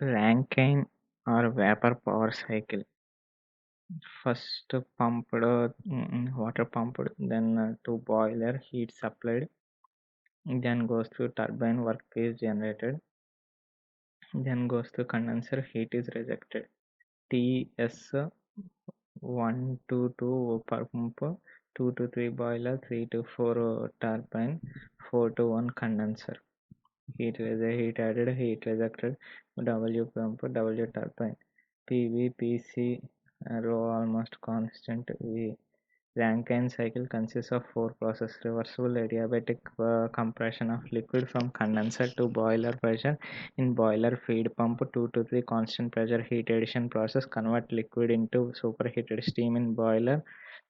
Rankine or vapor power cycle. First pumped water pumped, then to boiler heat supplied, then goes to turbine work is generated, then goes to condenser heat is rejected. TS 1 to 2 per pump, 2 to 3 boiler, 3 to 4 turbine, 4 to 1 condenser. Heat added, heat rejected, W pump, W turbine. PV, PC, rho almost constant. V. Rankine cycle consists of four processes: reversible adiabatic compression of liquid from condenser to boiler pressure in boiler, feed pump 2 to 3 constant pressure heat addition process convert liquid into superheated steam in boiler,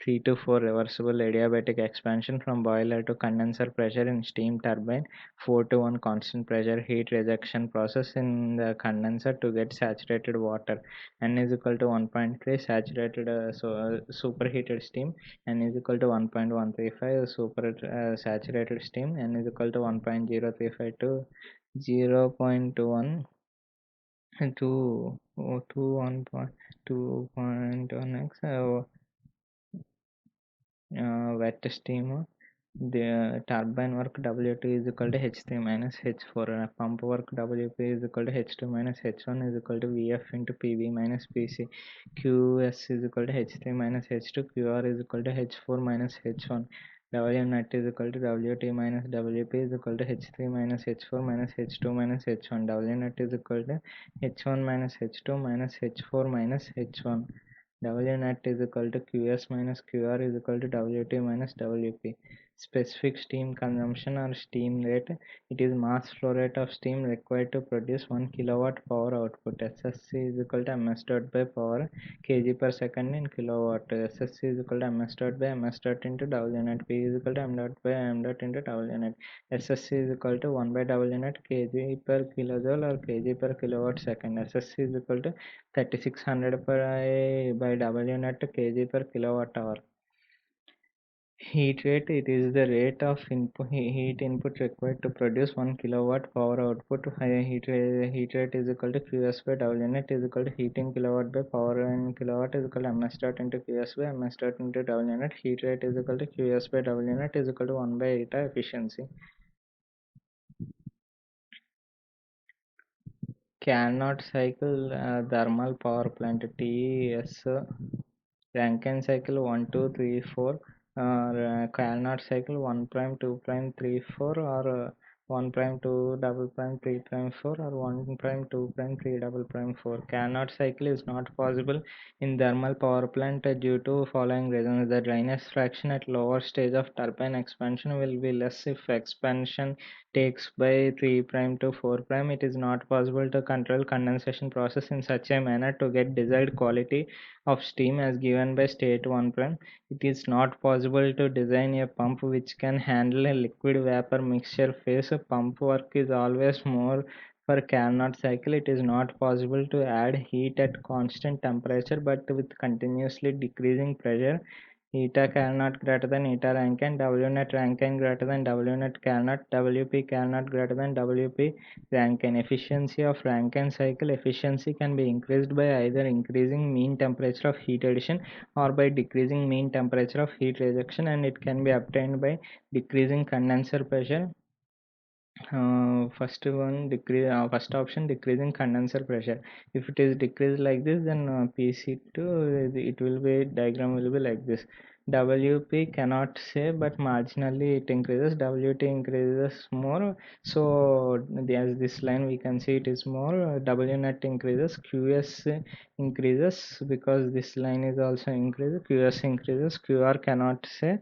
3 to 4 reversible adiabatic expansion from boiler to condenser pressure in steam turbine, 4 to 1 constant pressure heat rejection process in the condenser to get saturated water. N is equal to 1.3 saturated superheated steam. N is equal to 1.135 super saturated steam. N is equal to 1.035 to 0.1 to 1.2.1x wet steam. The turbine work W2 is equal to H3 minus H4. Pump work WP is equal to H2 minus H1 is equal to VF into PV minus PC. QS is equal to H3 minus H2. QR is equal to H4 minus H1. W net is equal to WT minus WP is equal to H3 minus H4 minus H2 minus H1. W net is equal to H1 minus H2 minus H4 minus H1. W net is equal to Qs minus Qr is equal to Wt minus Wp. Specific steam consumption or steam rate. It is mass flow rate of steam required to produce 1 kilowatt power output. SSC is equal to ms dot by power kg per second in kilowatt. SSC is equal to ms dot by ms dot into W net. P is equal to m dot by m dot into W net. SSC is equal to 1 by W net kg per kilojoule or kg per kilowatt second. SSC is equal to 3600 by W net kg per kilowatt hour. Heat rate, it is the rate of heat input required to produce 1 kilowatt power output. Heat rate is equal to Qs by W net is equal to heat in kilowatt by power in kilowatt is equal to ms dot into Qs by ms dot into W net. Heat rate is equal to Qs by W net is equal to 1 by eta efficiency. Carnot cycle thermal power plant TES Rankine cycle 1 2 3 4 Carnot cycle 1 prime 2 prime 3 4 or 1 prime 2 double prime 3 prime 4 or 1 prime 2 prime 3 double prime 4. Carnot cycle is not possible in thermal power plant due to following reasons. The dryness fraction at lower stage of turbine expansion will be less if expansion takes by 3 prime to 4 prime. It is not possible to control condensation process in such a manner to get desired quality of steam as given by state 1 prime. It is not possible to design a pump which can handle a liquid vapor mixture phase. Pump work is always more for Carnot cycle. It is not possible to add heat at constant temperature but with continuously decreasing pressure. Eta Carnot greater than eta Rankine, W net Rankine greater than W net Carnot, WP Carnot greater than WP Rankine. Efficiency of Rankine cycle. Efficiency can be increased by either increasing mean temperature of heat addition or by decreasing mean temperature of heat rejection, and it can be obtained by decreasing condenser pressure. First option, decreasing condenser pressure. If it is decreased like this, then PC2 it will be diagram will be like this. WP cannot say, but marginally it increases. WT increases more. So as this line we can see it is more. W net increases. QS increases because this line is also increases. QS increases. QR cannot say.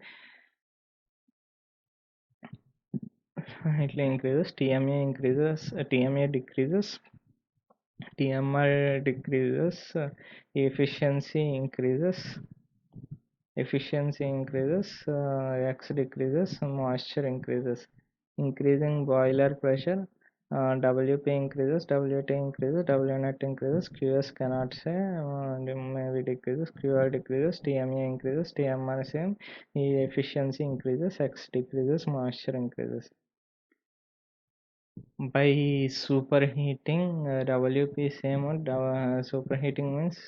It increases. TMA increases. TMA decreases. TMR decreases. Efficiency increases. X decreases. Moisture increases. Increasing boiler pressure. WP increases. WT increases. W net increases. QS cannot say. Maybe decreases. QR decreases. TMA increases. TMR same. Efficiency increases. X decreases. Moisture increases. By superheating, WP same or superheating means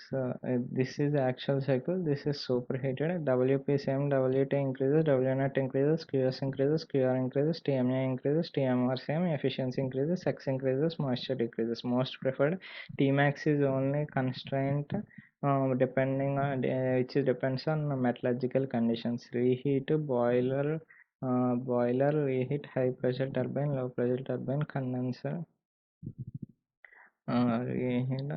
this is the actual cycle, this is superheated. WP same, WT increases, W naught increases, QS increases, QR increases, TMA increases, TMR same, efficiency increases, X increases, moisture decreases. Most preferred. Tmax is only constraint depending on which depends on metallurgical conditions. Reheat boiler, reheat, high pressure turbine, low pressure turbine, condenser, reheat,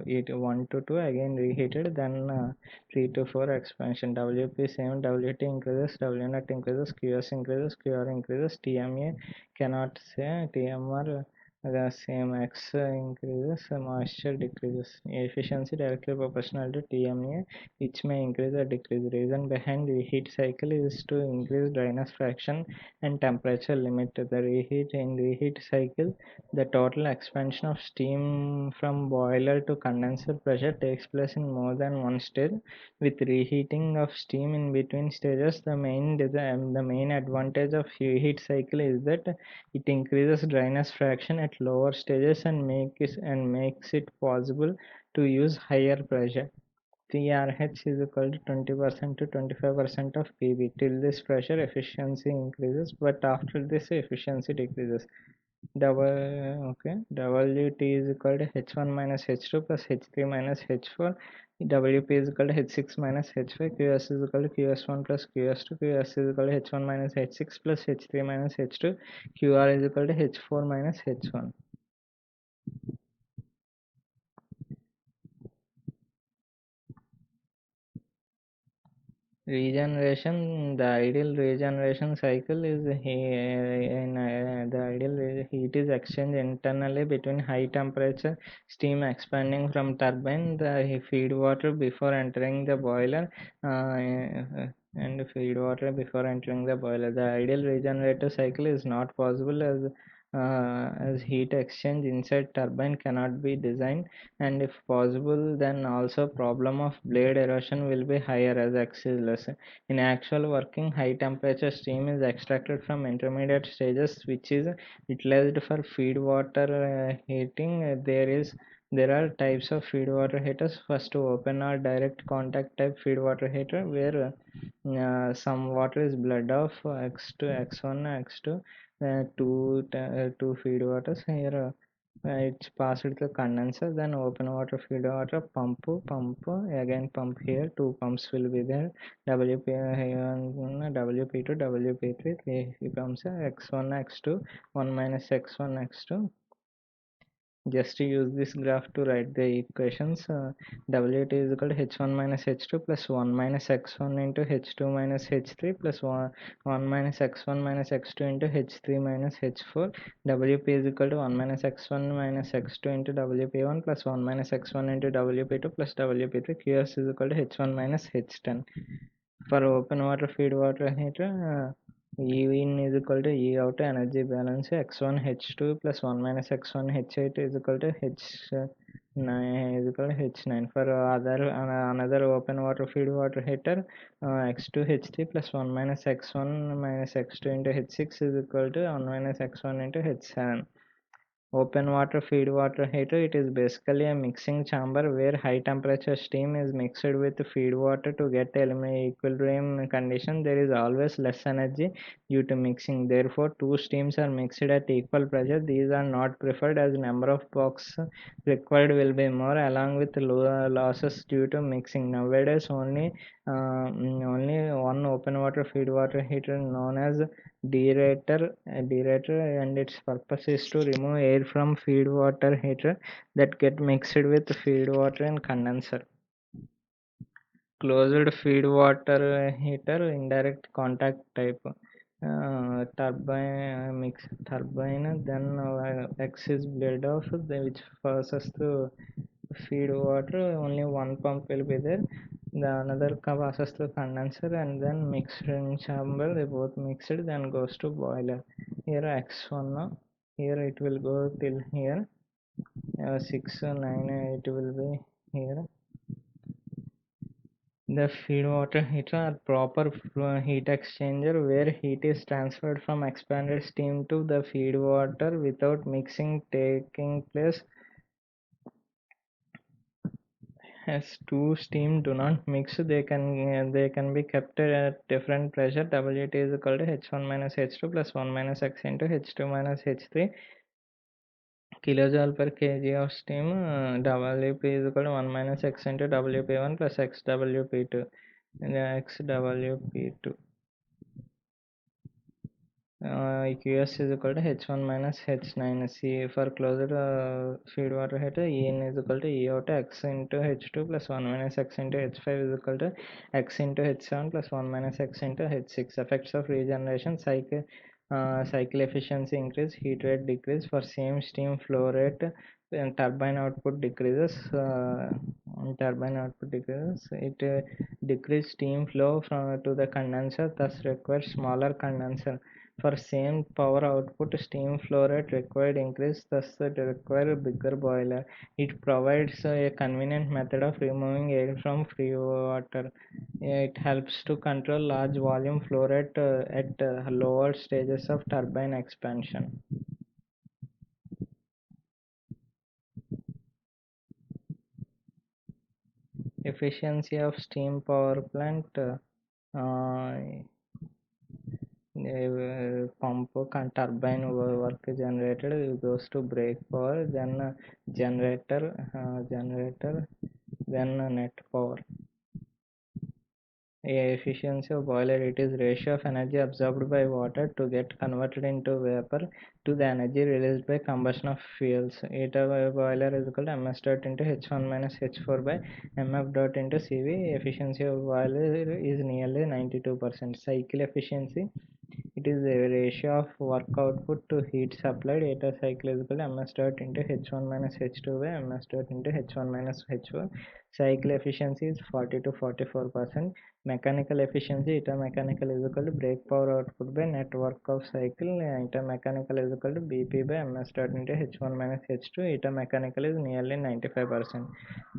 it 1 to 2, again reheated, then 3 to 4 expansion. WP same, WT increases, W naught increases, QS increases, QR increases, TMA cannot say, TMR the same, X increases, moisture decreases. Efficiency directly proportional to TMA, which may increase or decrease. Reason behind reheat cycle is to increase dryness fraction and temperature limit. The reheat cycle, the total expansion of steam from boiler to condenser pressure takes place in more than one stage, with reheating of steam in between stages. The main advantage of reheat cycle is that it increases dryness fraction at lower stages and makes it possible to use higher pressure. TRH is equal to 20% to 25% of PB. Till this pressure efficiency increases, but after this efficiency decreases. WT is equal to H1 minus H2 plus H3 minus H4. WP is equal to H6 minus H5. QS is equal to QS1 plus QS2. QS is equal to H1 minus H6 plus H3 minus H2. QR is equal to H4 minus H1. Regeneration, the ideal regeneration cycle is the ideal heat is exchanged internally between high temperature steam expanding from turbine, the feed water before entering the boiler, and feed water before entering the boiler. The ideal regenerative cycle is not possible as heat exchange inside turbine cannot be designed, and if possible then also problem of blade erosion will be higher as X is less. In actual working, high temperature steam is extracted from intermediate stages which is utilized for feed water heating. There are types of feed water heaters. First, open or direct contact type feed water heater, where some water is bled off, X2, X1, X2, two feed waters here. It's passed to condenser, then open water, feed water, pump, again pump here. Two pumps will be there. WP here, WP2, WP3, three pumps, X1, X2, 1 minus X1, X2. Just to use this graph to write the equations, WT is equal to H1 minus H2 plus 1 minus X1 into H2 minus H3 plus 1 minus X1 minus X2 into H3 minus H4. WP is equal to 1 minus X1 minus X2 into WP1 plus 1 minus X1 into WP2 plus WP3. QS is equal to H1 minus H10. For open water feed water heater, E in is equal to E out, energy balance X1 H2 plus 1 minus X1 H8 is equal to H9 is equal to H9. For another open water feed water heater, X2 H3 plus 1 minus X1 minus X2 into H6 is equal to 1 minus X1 into H7. Open water feed water heater, it is basically a mixing chamber where high temperature steam is mixed with feed water to get equilibrium condition. There is always less energy due to mixing, therefore two steams are mixed at equal pressure. These are not preferred as number of box required will be more, along with lower losses due to mixing. Nowadays only one open water feed water heater known as deaerator, and its purpose is to remove air from feed water heater that get mixed with feed water and condenser. Closed feed water heater, indirect contact type, turbine, then X is blade off, which passes through feed water. Only one pump will be there, the another passes through condenser, and then mixed in chamber, they both mixed, then goes to boiler. Here X1, here it will go till here, 6 9 it will be here. The feed water heater are proper heat exchanger where heat is transferred from expanded steam to the feed water without mixing taking place. As two steam do not mix, they can be kept at different pressure. Wt is equal to h1 minus h2 plus 1 minus x into h2 minus h3 kilojoule per kg of steam. Wp is equal to 1 minus x into Wp1 plus x Wp2. X Wp2. QS is equal to H1 minus H9. C for closed feed water heater, En is equal to E out X into H2 plus 1 minus X into H5 is equal to X into H7 plus 1 minus X into H6. Effects of regeneration: cycle efficiency increase, heat rate decrease for same steam flow rate, and turbine output decreases. It decrease steam flow from to the condenser, thus requires smaller condenser. For same power output, steam flow rate required increase, thus it require a bigger boiler. It provides a convenient method of removing air from free water. It helps to control large volume flow rate at lower stages of turbine expansion. Efficiency of steam power plant. Pump turbine work generated goes to brake power, then generator, then net power. Efficiency of boiler: it is ratio of energy absorbed by water to get converted into vapor to the energy released by combustion of fuels. Eta boiler is equal to ms dot into h1 minus h4 by mf dot into cv. Efficiency of boiler is nearly 92%. Cycle efficiency: it is a ratio of work output to heat supplied. Eta cycle is equal to ms dot into h1 minus h2 by ms dot into h1 minus h4. Cycle efficiency is 40 to 44%. Mechanical efficiency: eta mechanical is equal to brake power output by net work of cycle. Eta mechanical is equal to bp by ms dot into h1 minus h2. Eta mechanical is nearly 95%.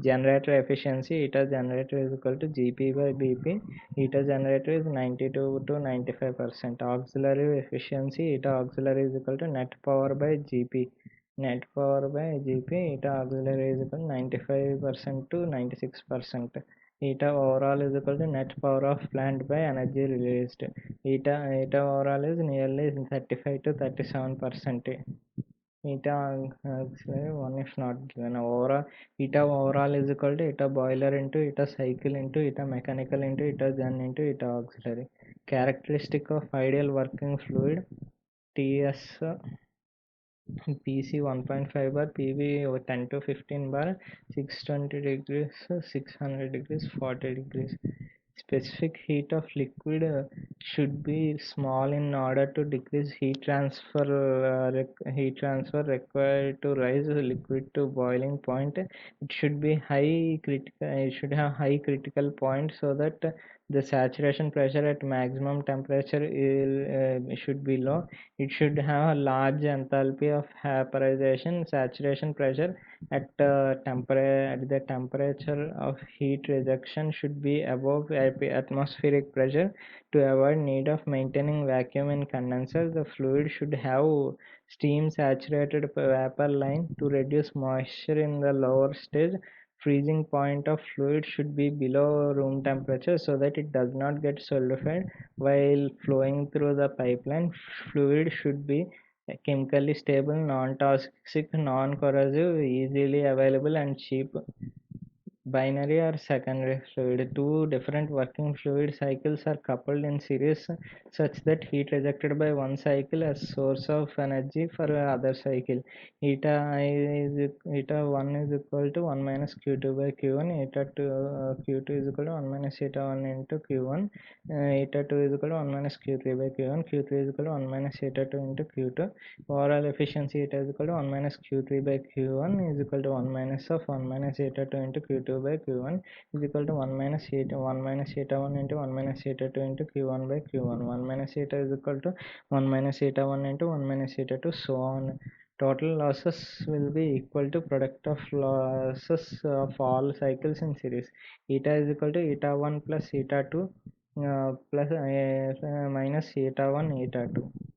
Generator efficiency: eta generator is equal to gp by bp. Eta generator is 92 to 95%. Auxiliary efficiency: eta auxiliary is equal to net power by gp. Net power by gp. Eta auxiliary is equal to 95% to 96%. Eta overall is equal to net power of plant by energy released. Eta overall is nearly 35 to 37%. Eta actually one is not given. Overall, eta overall is equal to eta boiler into eta cycle into eta mechanical into eta gen into eta auxiliary. Characteristic of ideal working fluid: TS PC 1.5 bar, PB 10 to 15 bar, 620 degrees, 600 degrees, 40 degrees. Specific heat of liquid should be small in order to decrease heat transfer required to raise the liquid to boiling point. It should be high critical. It should have high critical point so that the saturation pressure at maximum temperature should be low. It should have a large enthalpy of vaporization. Saturation pressure at the temperature of heat rejection should be above atmospheric pressure. To avoid need of maintaining vacuum in condenser, the fluid should have steam saturated vapor line. To reduce moisture in the lower stage, freezing point of fluid should be below room temperature so that it does not get solidified while flowing through the pipeline. Fluid should be chemically stable, non-toxic, non-corrosive, easily available and cheap. Binary or secondary fluid: two different working fluid cycles are coupled in series such that heat rejected by one cycle as source of energy for other cycle. Eta 1 is equal to 1 minus q2 by q1. Eta 2 q2 is equal to 1 minus eta 1 into q1. Eta 2 is equal to 1 minus q3 by q1. Q3 is equal to 1 minus eta 2 into q2. Overall efficiency: eta is equal to 1 minus q3 by q1 is equal to 1 minus of 1 minus eta 2 into q2 by q1 is equal to 1 minus eta 1 into 1 minus eta 2 into q1 by q1. 1 minus eta is equal to 1 minus eta 1 into 1 minus eta 2, so on. Total losses will be equal to product of losses of all cycles in series. Eta is equal to eta 1 plus eta 2 plus minus eta 1 eta 2.